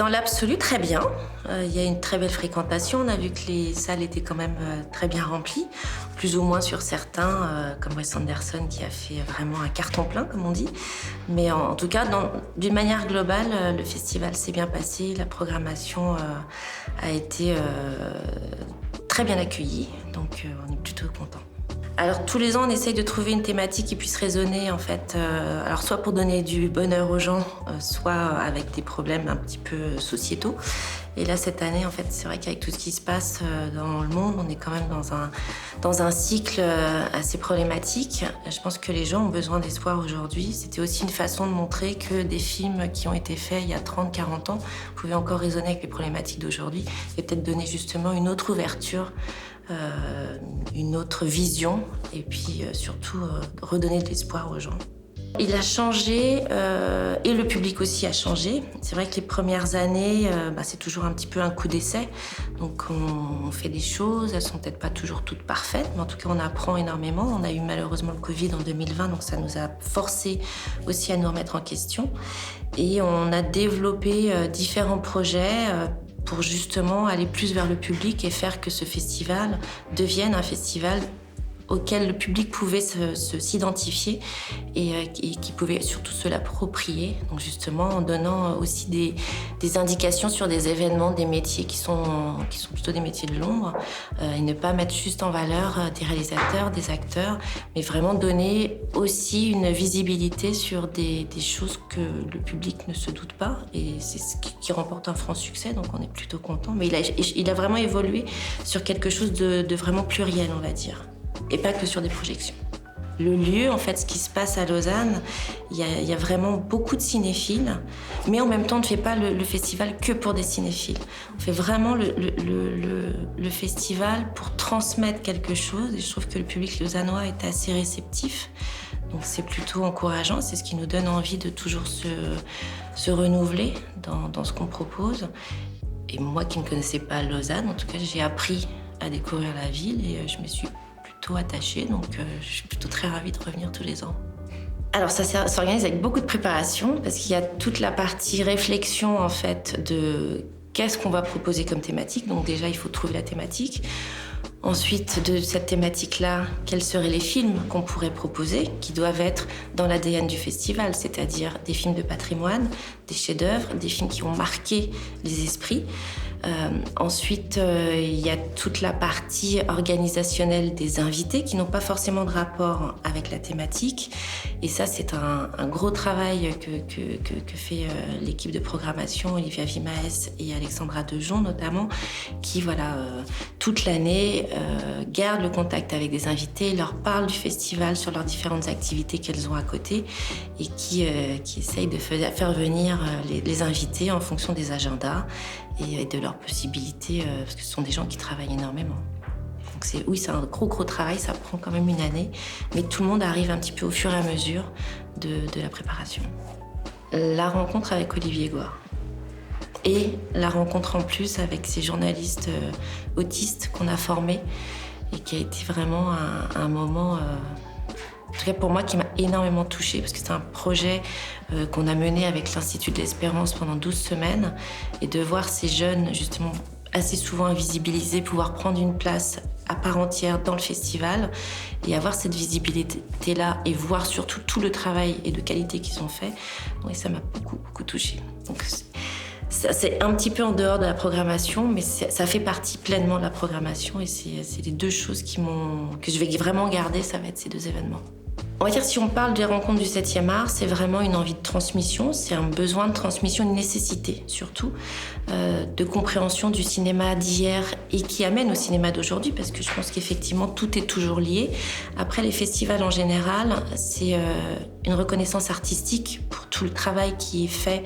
Dans l'absolu, très bien. Il y a une très belle fréquentation. On a vu que les salles étaient quand même très bien remplies, plus ou moins sur certains, comme Wes Anderson qui a fait vraiment un carton plein, comme on dit. Mais en tout cas, d'une manière globale, le festival s'est bien passé. La programmation a été très bien accueillie, donc on est plutôt contents. Alors tous les ans, on essaye de trouver une thématique qui puisse résonner en fait. Alors soit pour donner du bonheur aux gens, soit avec des problèmes un petit peu sociétaux. Et là cette année, en fait, c'est vrai qu'avec tout ce qui se passe dans le monde, on est quand même dans un cycle assez problématique. Je pense que les gens ont besoin d'espoir aujourd'hui. C'était aussi une façon de montrer que des films qui ont été faits il y a 30, 40 ans pouvaient encore résonner avec les problématiques d'aujourd'hui et peut-être donner justement une autre ouverture. Une autre vision et puis surtout redonner de l'espoir aux gens. Il a changé et le public aussi a changé. C'est vrai que les premières années, c'est toujours un petit peu un coup d'essai. Donc on fait des choses, elles sont peut-être pas toujours toutes parfaites, mais en tout cas on apprend énormément. On a eu malheureusement le Covid en 2020, donc ça nous a forcé aussi à nous remettre en question. Et on a développé différents projets pour justement aller plus vers le public et faire que ce festival devienne un festival auquel le public pouvait s'identifier et qui pouvait surtout se l'approprier. Donc justement en donnant aussi des indications sur des événements, des métiers qui sont plutôt des métiers de l'ombre et ne pas mettre juste en valeur des réalisateurs, des acteurs, mais vraiment donner aussi une visibilité sur des choses que le public ne se doute pas et c'est ce qui remporte un franc succès, donc on est plutôt content. Mais il a vraiment évolué sur quelque chose de vraiment pluriel, on va dire. Et pas que sur des projections. Le lieu, en fait, ce qui se passe à Lausanne, il y a vraiment beaucoup de cinéphiles, mais en même temps, on ne fait pas le festival que pour des cinéphiles. On fait vraiment le festival pour transmettre quelque chose, et je trouve que le public lausannois est assez réceptif. Donc c'est plutôt encourageant, c'est ce qui nous donne envie de toujours se renouveler dans ce qu'on propose. Et moi qui ne connaissais pas Lausanne, en tout cas, j'ai appris à découvrir la ville et je me suis plutôt attachée, donc je suis plutôt très ravie de revenir tous les ans. Alors ça s'organise avec beaucoup de préparation parce qu'il y a toute la partie réflexion en fait de qu'est-ce qu'on va proposer comme thématique. Donc déjà il faut trouver la thématique. Ensuite de cette thématique-là, quels seraient les films qu'on pourrait proposer qui doivent être dans l'ADN du festival, c'est-à-dire des films de patrimoine, des chefs-d'œuvre, des films qui ont marqué les esprits. Ensuite, il y a toute la partie organisationnelle des invités qui n'ont pas forcément de rapport avec la thématique. Et ça, c'est un gros travail que fait l'équipe de programmation, Olivia Vimaes et Alexandra Dejon notamment, qui, toute l'année, gardent le contact avec des invités, leur parlent du festival sur leurs différentes activités qu'elles ont à côté et qui essayent de faire venir les invités en fonction des agendas et de leurs possibilités, parce que ce sont des gens qui travaillent énormément. Donc c'est un gros travail, ça prend quand même une année, mais tout le monde arrive un petit peu au fur et à mesure de la préparation. La rencontre avec Olivier Goire et la rencontre en plus avec ces journalistes autistes qu'on a formés et qui a été vraiment un moment... En tout cas pour moi, qui m'a énormément touchée, parce que c'est un projet qu'on a mené avec l'Institut de l'Espérance pendant 12 semaines. Et de voir ces jeunes, justement, assez souvent invisibilisés, pouvoir prendre une place à part entière dans le festival et avoir cette visibilité-là et voir surtout tout le travail et de qualité qu'ils ont fait, et ça m'a beaucoup touchée. Donc, c'est un petit peu en dehors de la programmation, mais ça fait partie pleinement de la programmation et c'est les deux choses que je vais vraiment garder, ça va être ces deux événements. On va dire, si on parle des rencontres du 7e art, c'est vraiment une envie de transmission, c'est un besoin de transmission, une nécessité surtout, de compréhension du cinéma d'hier et qui amène au cinéma d'aujourd'hui, parce que je pense qu'effectivement tout est toujours lié. Après, les festivals en général, c'est une reconnaissance artistique pour tout le travail qui est fait,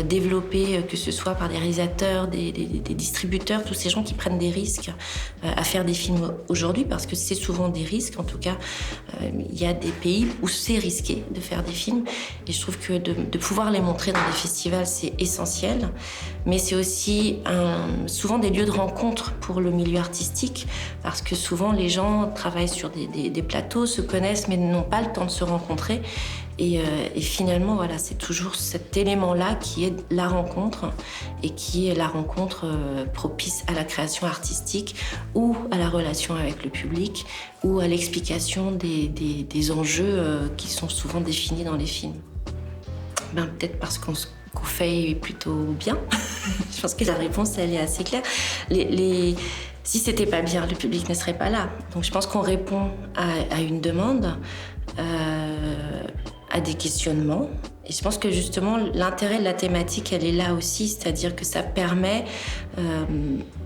développé, que ce soit par des réalisateurs, des distributeurs, tous ces gens qui prennent des risques à faire des films aujourd'hui, parce que c'est souvent des risques, en tout cas, il y a des pays où c'est risqué de faire des films et je trouve que de pouvoir les montrer dans des festivals, c'est essentiel, mais c'est aussi souvent des lieux de rencontre pour le milieu artistique, parce que souvent les gens travaillent sur des plateaux, se connaissent mais n'ont pas le temps de se rencontrer. Et finalement, voilà, c'est toujours cet élément-là qui est la rencontre et qui est la rencontre propice à la création artistique ou à la relation avec le public ou à l'explication des enjeux qui sont souvent définis dans les films. Peut-être parce qu'on fait plutôt bien. Je pense que la réponse, elle est assez claire. Si c'était pas bien, le public ne serait pas là. Donc je pense qu'on répond à une demande, à des questionnements. Et je pense que justement, l'intérêt de la thématique, elle est là aussi. C'est-à-dire que ça permet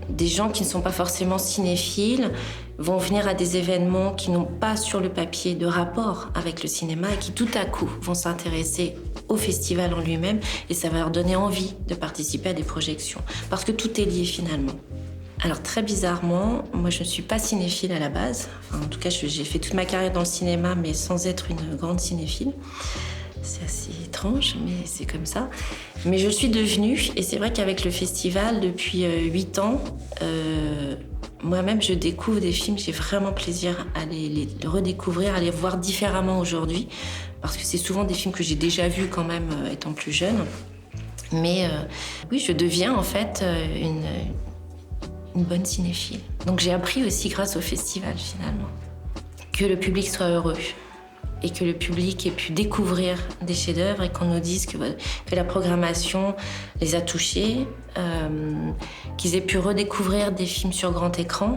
des gens qui ne sont pas forcément cinéphiles vont venir à des événements qui n'ont pas sur le papier de rapport avec le cinéma et qui tout à coup vont s'intéresser au festival en lui-même et ça va leur donner envie de participer à des projections. Parce que tout est lié finalement. Alors très bizarrement, moi je ne suis pas cinéphile à la base. Enfin, en tout cas, j'ai fait toute ma carrière dans le cinéma, mais sans être une grande cinéphile. C'est assez étrange, mais c'est comme ça. Mais je suis devenue, et c'est vrai qu'avec le festival, depuis 8 ans, moi-même je découvre des films, j'ai vraiment plaisir à les redécouvrir, à les voir différemment aujourd'hui, parce que c'est souvent des films que j'ai déjà vus quand même étant plus jeune. Mais oui, je deviens en fait une bonne cinéphile. Donc j'ai appris aussi grâce au festival finalement, que le public soit heureux et que le public ait pu découvrir des chefs-d'œuvre et qu'on nous dise que la programmation les a touchés, qu'ils aient pu redécouvrir des films sur grand écran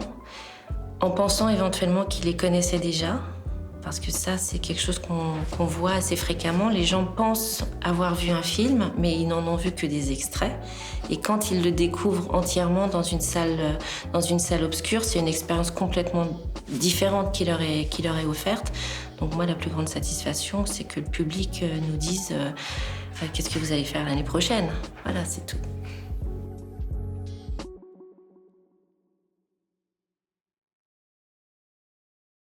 en pensant éventuellement qu'ils les connaissaient déjà. Parce que ça, c'est quelque chose qu'on voit assez fréquemment. Les gens pensent avoir vu un film, mais ils n'en ont vu que des extraits. Et quand ils le découvrent entièrement dans une salle obscure, c'est une expérience complètement différente qui leur est offerte. Donc moi, la plus grande satisfaction, c'est que le public nous dise qu'est-ce que vous allez faire l'année prochaine. Voilà, c'est tout.